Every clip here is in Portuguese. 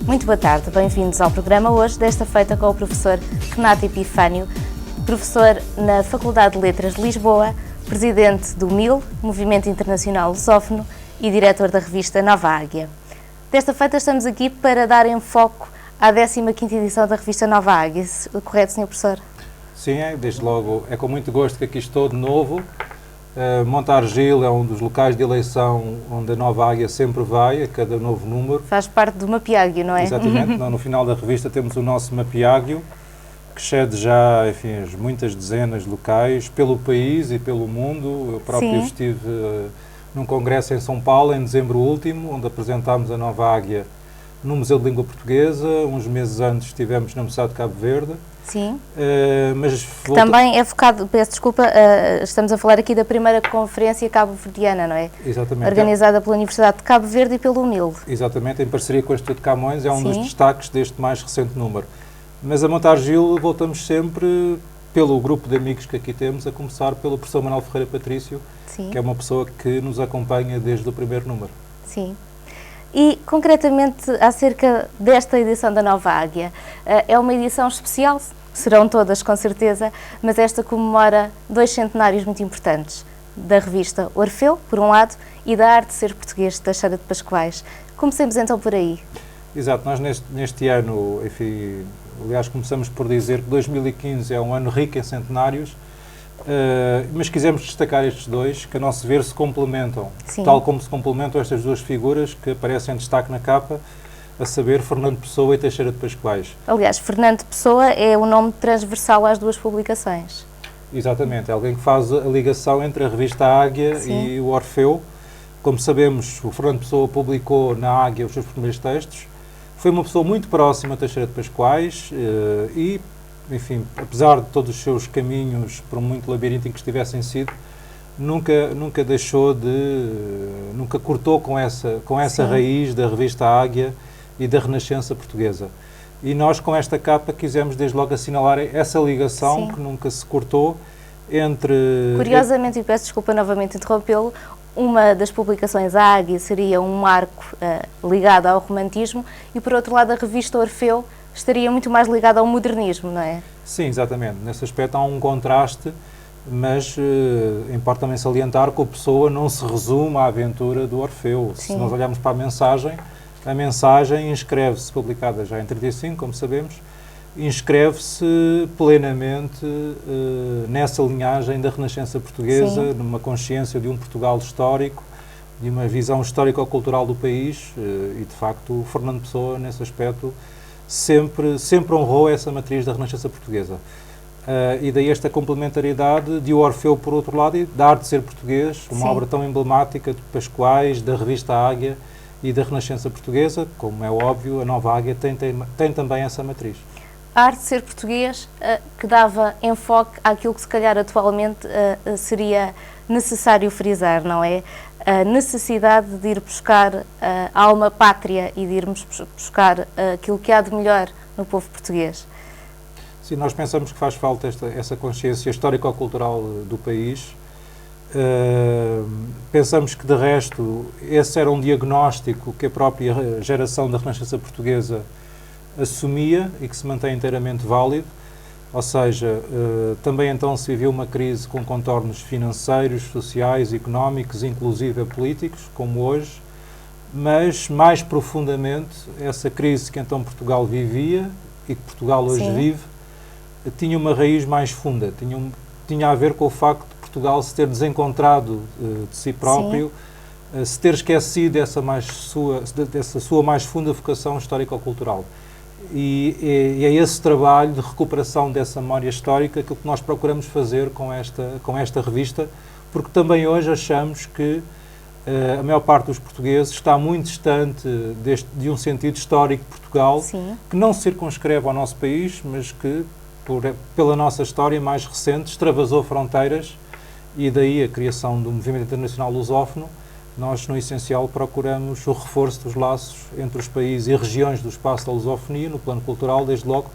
Muito boa tarde, bem-vindos ao programa hoje, desta feita com o professor Renato Epifânio, professor na Faculdade de Letras de Lisboa, presidente do MIL, Movimento Internacional Lusófono, e diretor da revista Nova Águia. Desta feita estamos aqui para dar enfoque à 15ª edição da revista Nova Águia. Correto, Sr. Professor? Sim, desde logo, é com muito gosto que aqui estou de novo. Montargil é um dos locais de eleição onde a Nova Águia sempre vai, a cada novo número. Faz parte do mapeáguio, não é? Exatamente. No final da revista temos o nosso mapeáguio, que excede já, enfim, muitas dezenas de locais, pelo país e pelo mundo. Eu próprio estive num congresso em São Paulo, em dezembro último, onde apresentámos a Nova Águia no Museu de Língua Portuguesa. Uns meses antes estivemos na Universidade de Cabo Verde. Sim, também é focado, peço desculpa, estamos a falar aqui da primeira conferência cabo-verdiana, não é? Exatamente. Organizada pela Universidade de Cabo Verde e pelo MIL. Exatamente, em parceria com o Instituto de Camões, é um dos destaques deste mais recente número. Mas a Montargil voltamos sempre pelo grupo de amigos que aqui temos, a começar pelo professor Manuel Ferreira Patrício, que é uma pessoa que nos acompanha desde o primeiro número. Sim. E, concretamente, acerca desta edição da Nova Águia, é uma edição especial, serão todas com certeza, mas esta comemora 2 centenários muito importantes, da revista Orfeu, por um lado, e da Arte de Ser Português, de Teixeira de Pascoais. Comecemos então por aí. Exato, nós neste ano, enfim, aliás começamos por dizer que 2015 é um ano rico em centenários, mas quisemos destacar estes dois, que a nosso ver se complementam, tal como se complementam estas duas figuras que aparecem em destaque na capa, a saber, Fernando Pessoa e Teixeira de Pascoais. Aliás, Fernando Pessoa é o nome transversal às duas publicações. Exatamente, é alguém que faz a ligação entre a revista Águia e o Orfeu. Como sabemos, o Fernando Pessoa publicou na Águia os seus primeiros textos, foi uma pessoa muito próxima a Teixeira de Pascoais e, enfim, apesar de todos os seus caminhos, por muito labirínticos que tivessem sido, nunca deixou nunca cortou com essa raiz da revista Águia e da Renascença portuguesa. E nós, com esta capa, quisemos desde logo assinalar essa ligação que nunca se cortou entre... Curiosamente, e peço desculpa novamente interrompê-lo, uma das publicações, a Águia, seria um marco ligado ao romantismo e, por outro lado, a revista Orfeu estaria muito mais ligada ao modernismo, não é? Sim, exatamente. Nesse aspecto há um contraste, mas importa também salientar que a Pessoa não se resume à aventura do Orfeu. Se nós olharmos para a mensagem inscreve-se, publicada já em 35, como sabemos, inscreve-se plenamente nessa linhagem da Renascença portuguesa, numa consciência de um Portugal histórico, de uma visão histórico-cultural do país e, de facto, o Fernando Pessoa, nesse aspecto, sempre honrou essa matriz da Renascença portuguesa. E daí esta complementariedade de O Orfeu, por outro lado, e da Arte de Ser Português, uma obra tão emblemática de Pascoais, da revista Águia e da Renascença portuguesa. Como é óbvio, a Nova Águia tem também essa matriz. A Arte de Ser Português, que dava enfoque àquilo que se calhar atualmente seria necessário frisar, não é? A necessidade de ir buscar a alma pátria e de irmos buscar aquilo que há de melhor no povo português. Sim, nós pensamos que faz falta essa consciência histórico-cultural do país. Pensamos que, de resto, esse era um diagnóstico que a própria geração da Renascença portuguesa assumia e que se mantém inteiramente válido, ou seja, também então se viveu uma crise com contornos financeiros, sociais, económicos, inclusive políticos, como hoje, mas mais profundamente essa crise que então Portugal vivia e que Portugal hoje vive, tinha uma raiz mais funda, tinha a ver com o facto de Portugal se ter desencontrado de si próprio, se ter esquecido dessa sua mais funda vocação histórico-cultural. E é esse trabalho de recuperação dessa memória histórica que nós procuramos fazer com esta revista, porque também hoje achamos que a maior parte dos portugueses está muito distante de um sentido histórico de Portugal, que não se circunscreve ao nosso país, mas que, pela nossa história mais recente, extravasou fronteiras, e daí a criação do Movimento Internacional Lusófono. Nós, no essencial, procuramos o reforço dos laços entre os países e regiões do espaço da lusofonia, no plano cultural, desde logo,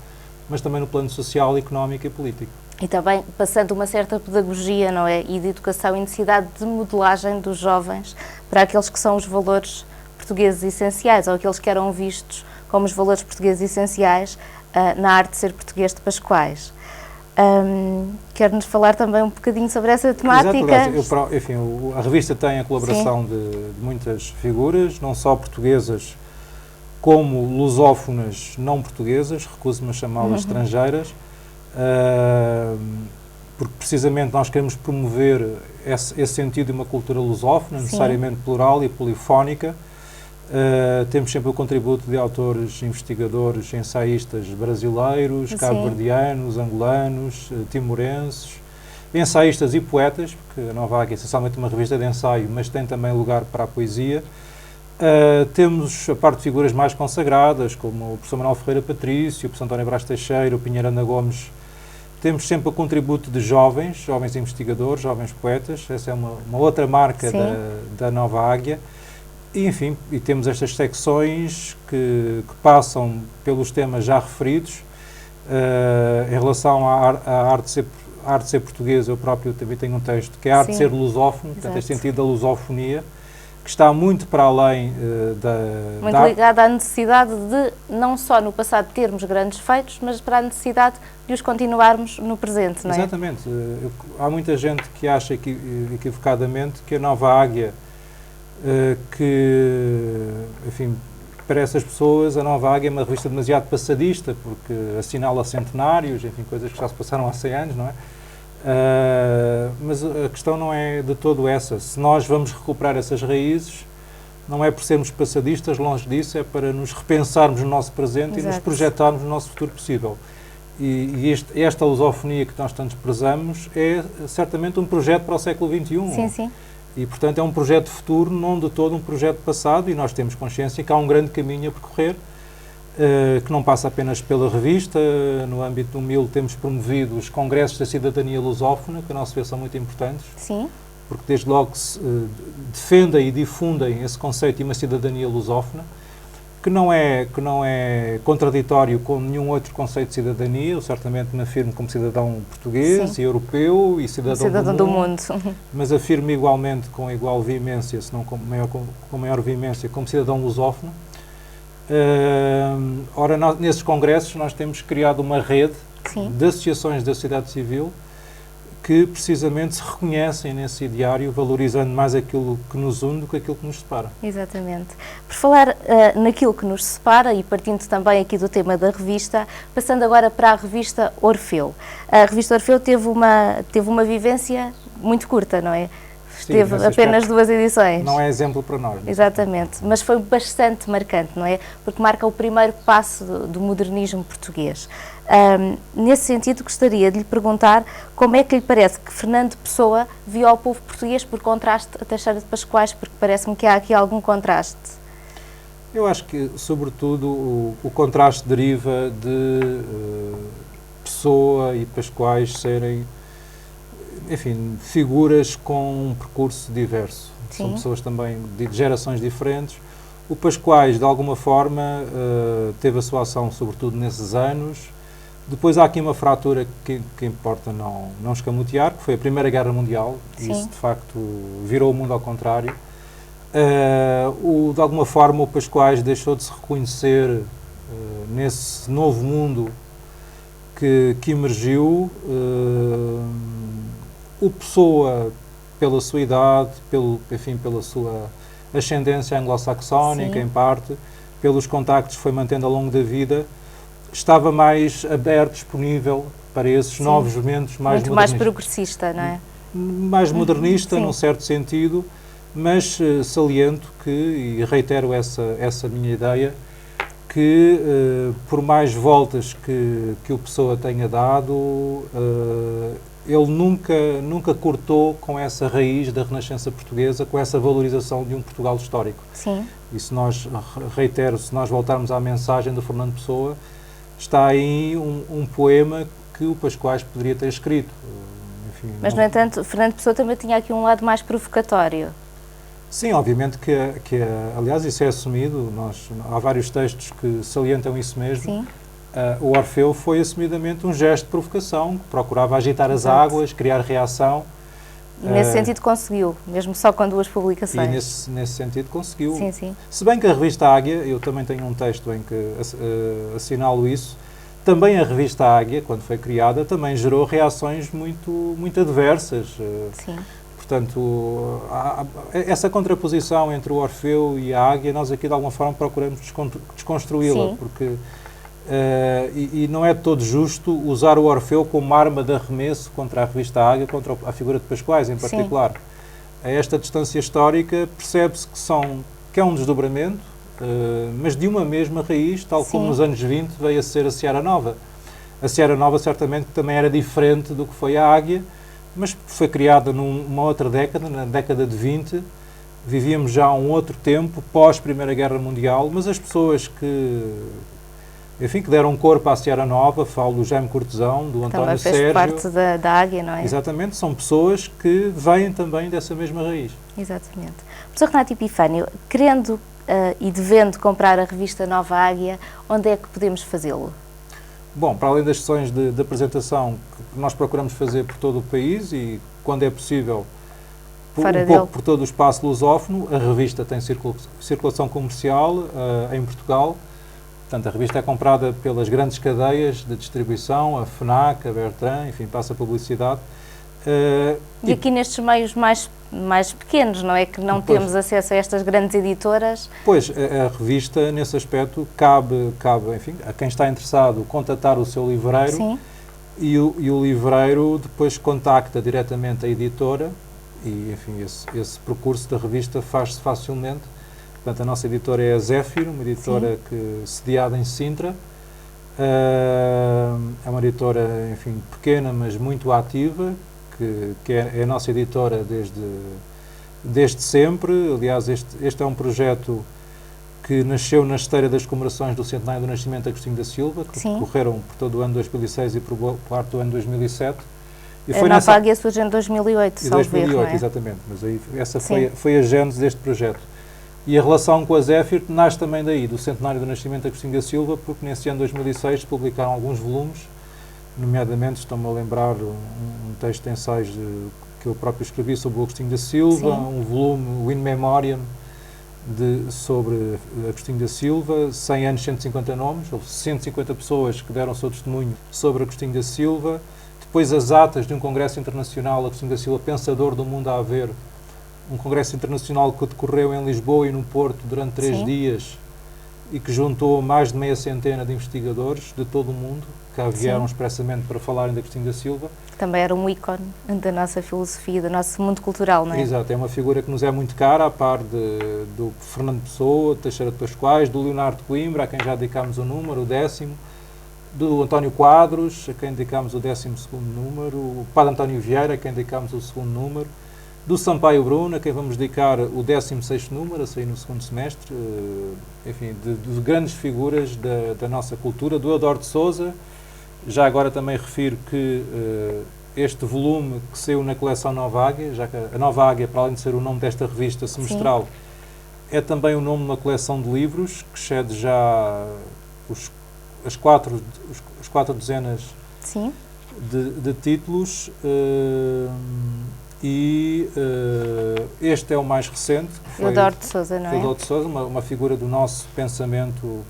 mas também no plano social, económico e político. E também passando uma certa pedagogia, não é? E de educação e necessidade de modelagem dos jovens para aqueles que são os valores portugueses essenciais, ou aqueles que eram vistos como os valores portugueses essenciais na arte de ser português de Pascoais. Quer-nos falar também um bocadinho sobre essa temática? Exato, enfim, a revista tem a colaboração de muitas figuras, não só portuguesas, como lusófonas não portuguesas, recuso-me a chamá-las estrangeiras, porque precisamente nós queremos promover esse sentido de uma cultura lusófona, necessariamente plural e polifónica. Temos sempre o contributo de autores, investigadores, ensaístas brasileiros, cabo-verdianos, angolanos, timorenses, ensaístas e poetas, porque a Nova Águia é essencialmente uma revista de ensaio, mas tem também lugar para a poesia. Temos a parte de figuras mais consagradas, como o professor Manuel Ferreira Patrício, o professor António Brás Teixeira, o Pinheiro Ana Gomes. Temos sempre o contributo de jovens investigadores, jovens poetas. Essa é uma outra marca da Nova Águia. E, enfim, e temos estas secções que passam pelos temas já referidos. Em relação à arte de ser portuguesa, eu próprio também tenho um texto que é a arte de ser lusófono, portanto, este sentido da lusofonia, que está muito para além muito ligada à necessidade de, não só no passado termos grandes feitos, mas para a necessidade de os continuarmos no presente, não é? Exatamente. Há muita gente que acha equivocadamente que a Nova Águia, enfim, para essas pessoas, a Nova Águia é uma revista demasiado passadista, porque assinala centenários, enfim, coisas que já se passaram há 100 anos, não é? Mas a questão não é de todo essa. Se nós vamos recuperar essas raízes, não é por sermos passadistas, longe disso, é para nos repensarmos no nosso presente e nos projetarmos no nosso futuro possível. E esta lusofonia que nós tanto prezamos é certamente um projeto para o século XXI. Sim, sim. E, portanto, é um projeto futuro, não de todo um projeto passado, e nós temos consciência que há um grande caminho a percorrer, que não passa apenas pela revista. No âmbito do MIL temos promovido os congressos da cidadania lusófona, que a nosso ver são muito importantes. Sim. Porque desde logo se defendem e difundem esse conceito de uma cidadania lusófona, que não é contraditório com nenhum outro conceito de cidadania. Eu certamente me afirmo como cidadão português e europeu e cidadão do mundo, mas afirmo igualmente com igual veemência, se não com maior veemência, como cidadão lusófono. Ora, nesses congressos nós temos criado uma rede de associações da sociedade civil que precisamente se reconhecem nesse ideário, valorizando mais aquilo que nos une do que aquilo que nos separa. Exatamente. Por falar naquilo que nos separa, e partindo também aqui do tema da revista, passando agora para a revista Orfeu. A revista Orfeu teve uma vivência muito curta, não é? Teve apenas 2 edições. Não é exemplo para nós. Exatamente, mas foi bastante marcante, não é? Porque marca o primeiro passo do modernismo português. Nesse sentido, gostaria de lhe perguntar como é que lhe parece que Fernando Pessoa viu ao povo português por contraste a Teixeira de Pascoais, porque parece-me que há aqui algum contraste. Eu acho que, sobretudo, o contraste deriva de Pessoa e Pascoais serem, enfim, figuras com um percurso diverso. São pessoas também de gerações diferentes. O Pascoais, de alguma forma, teve a sua ação, sobretudo, nesses anos. Depois há aqui uma fratura que importa não escamotear, que foi a Primeira Guerra Mundial. Isso, de facto, virou o mundo ao contrário. De alguma forma, o Pascoais deixou de se reconhecer nesse novo mundo que emergiu. O Pessoa, pela sua idade, pela sua ascendência anglo-saxónica, em parte, pelos contactos que foi mantendo ao longo da vida, estava mais aberto, disponível para esses novos momentos mais muito mais progressista, não é? Mais modernista, num certo sentido, mas saliento que, e reitero essa minha ideia, que por mais voltas que o Pessoa tenha dado, ele nunca cortou com essa raiz da Renascença portuguesa, com essa valorização de um Portugal histórico. Sim. E se nós, reitero, se nós voltarmos à mensagem do Fernando Pessoa, está aí um poema que o Pascoais poderia ter escrito. Enfim, mas, no entanto, Fernando Pessoa também tinha aqui um lado mais provocatório. Sim, obviamente que aliás, isso é assumido. Há vários textos que salientam isso mesmo. Sim. O Orfeu foi assumidamente um gesto de provocação, que procurava agitar as águas, criar reação, E nesse sentido conseguiu, mesmo só com 2 publicações. E nesse sentido conseguiu. Sim, sim. Se bem que a revista Águia, eu também tenho um texto em que assinalo isso, também a revista Águia, quando foi criada, também gerou reações muito adversas. Sim. Portanto, essa contraposição entre o Orfeu e a Águia, nós aqui de alguma forma procuramos desconstruí-la, porque e não é de todo justo usar o Orfeu como arma de arremesso contra a revista Águia, contra a figura de Pascoais em particular. A esta distância histórica percebe-se que é um desdobramento, mas de uma mesma raiz, tal como nos anos 20 veio a ser a Seara Nova. A Seara Nova certamente também era diferente do que foi a Águia, mas foi criada numa outra década, na década de 20, vivíamos já um outro tempo, pós-Primeira Guerra Mundial, mas as pessoas que deram corpo à Seara Nova, falo do Jaime Cortesão, do António Sérgio... Também fez parte da Águia, não é? Exatamente, são pessoas que vêm também dessa mesma raiz. Exatamente. Professor Renato Epifânio, querendo e devendo comprar a revista Nova Águia, onde é que podemos fazê-lo? Bom, para além das sessões de apresentação que nós procuramos fazer por todo o país e, quando é possível, pouco por todo o espaço lusófono, a revista tem circulação comercial em Portugal. Portanto, a revista é comprada pelas grandes cadeias de distribuição, a FNAC, a Bertrand, enfim, passa publicidade. E aqui nestes meios mais pequenos, não é? Que não temos acesso a estas grandes editoras. Pois, a revista, nesse aspecto, cabe enfim, a quem está interessado contatar o seu livreiro. Sim. E o livreiro depois contacta diretamente a editora e, enfim, esse percurso da revista faz-se facilmente. Portanto, a nossa editora é a Zéfiro, uma editora sediada em Sintra. É uma editora, enfim, pequena, mas muito ativa, que é a nossa editora desde sempre. Aliás, este é um projeto que nasceu na esteira das comemorações do centenário do nascimento de Agostinho da Silva, que decorreram por todo o ano 2006 e por parte do ano 2007. E a Nova Águia surge em 2008, em 2008, não é? Exatamente. Mas aí essa foi a gênese deste projeto. E a relação com a Zéfiro nasce também daí, do centenário do nascimento de Agostinho da Silva, porque nesse ano 2006 publicaram alguns volumes, nomeadamente, estou-me a lembrar um texto de ensaios que eu próprio escrevi sobre o Agostinho da Silva, um volume, o In Memoriam, sobre Agostinho da Silva, 100 anos, 150 nomes, houve 150 pessoas que deram o seu testemunho sobre Agostinho da Silva. Depois as atas de um congresso internacional, Agostinho da Silva, pensador do mundo a haver, um congresso internacional que decorreu em Lisboa e no Porto durante 3 dias e que juntou mais de meia centena de investigadores de todo o mundo, que cá vieram expressamente para falarem de Agostinho da Silva. Também era um ícone da nossa filosofia, do nosso mundo cultural, não é? Exato, é uma figura que nos é muito cara, a par do Fernando Pessoa, de Teixeira de Pascoais, do Leonardo de Coimbra, a quem já dedicámos o número, o 10º, do António Quadros, a quem dedicámos o 12º número, o Padre António Vieira, a quem dedicámos o 2º número, do Sampaio Bruno, a quem vamos dedicar o 16º número, a sair no 2º semestre, enfim, de grandes figuras da nossa cultura, do Eudoro de Sousa. Já agora também refiro que este volume que saiu na coleção Nova Águia, já que a Nova Águia, para além de ser o nome desta revista semestral, é também o nome de uma coleção de livros, que excede já as quatro dezenas de títulos, e este é o mais recente. Eudoro de Sousa, não é? Eudoro de Sousa, uma figura do nosso pensamento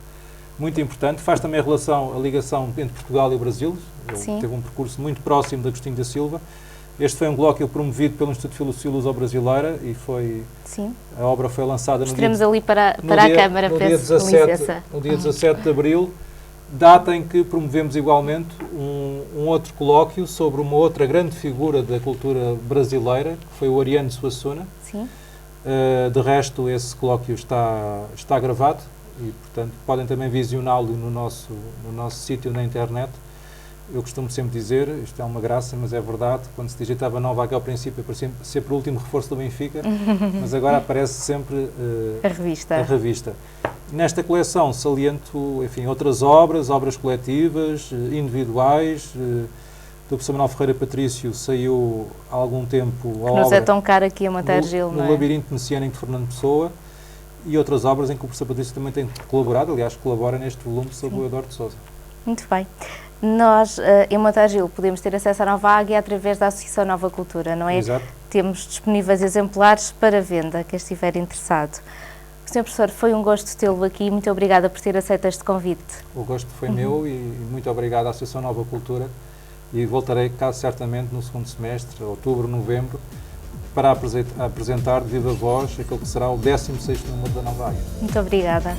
muito importante. Faz também a ligação entre Portugal e o Brasil. Ele teve um percurso muito próximo de Agostinho da Silva. Este foi um colóquio promovido pelo Instituto de Filosofia Luso-Brasileira e a obra foi lançada Estaremos ali para a Câmara, no dia 17 de Abril, data em que promovemos igualmente um outro colóquio sobre uma outra grande figura da cultura brasileira, que foi o Ariano Suassuna. De resto, esse colóquio está gravado e, portanto, podem também visioná-lo no nosso sítio na internet. Eu costumo sempre dizer, isto é uma graça, mas é verdade, quando se digitava Nova Águia ao princípio, aparecia sempre o último reforço do Benfica, mas agora aparece sempre a revista. Nesta coleção saliento, enfim, outras obras coletivas, individuais. Do professor Manuel Ferreira Patrício saiu há algum tempo a obra... Nos é tão caro aqui a Montargil, não é? No Labirinto Messiânico de Fernando Pessoa, e outras obras em que o professor Patrício também tem colaborado, aliás, colabora neste volume sobre o Eudoro de Sousa. Muito bem. Nós, em Montargil, podemos ter acesso à Nova Águia através da Associação Nova Cultura, não é? Exato. temos disponíveis exemplares para venda, quem estiver interessado. Sr. Professor, foi um gosto tê-lo aqui. Muito obrigada por ter aceito este convite. O gosto foi meu e muito obrigado à Associação Nova Cultura, e voltarei cá certamente no segundo semestre, outubro, novembro, para apresentar de viva voz aquele que será o 16º número da Nova Águia. Muito obrigada.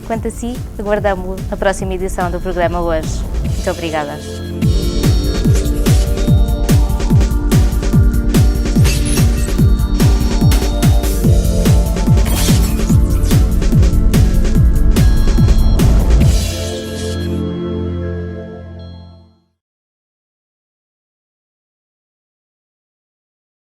Quanto a si, aguardamos-lo na próxima edição do programa Hoje. Muito obrigada.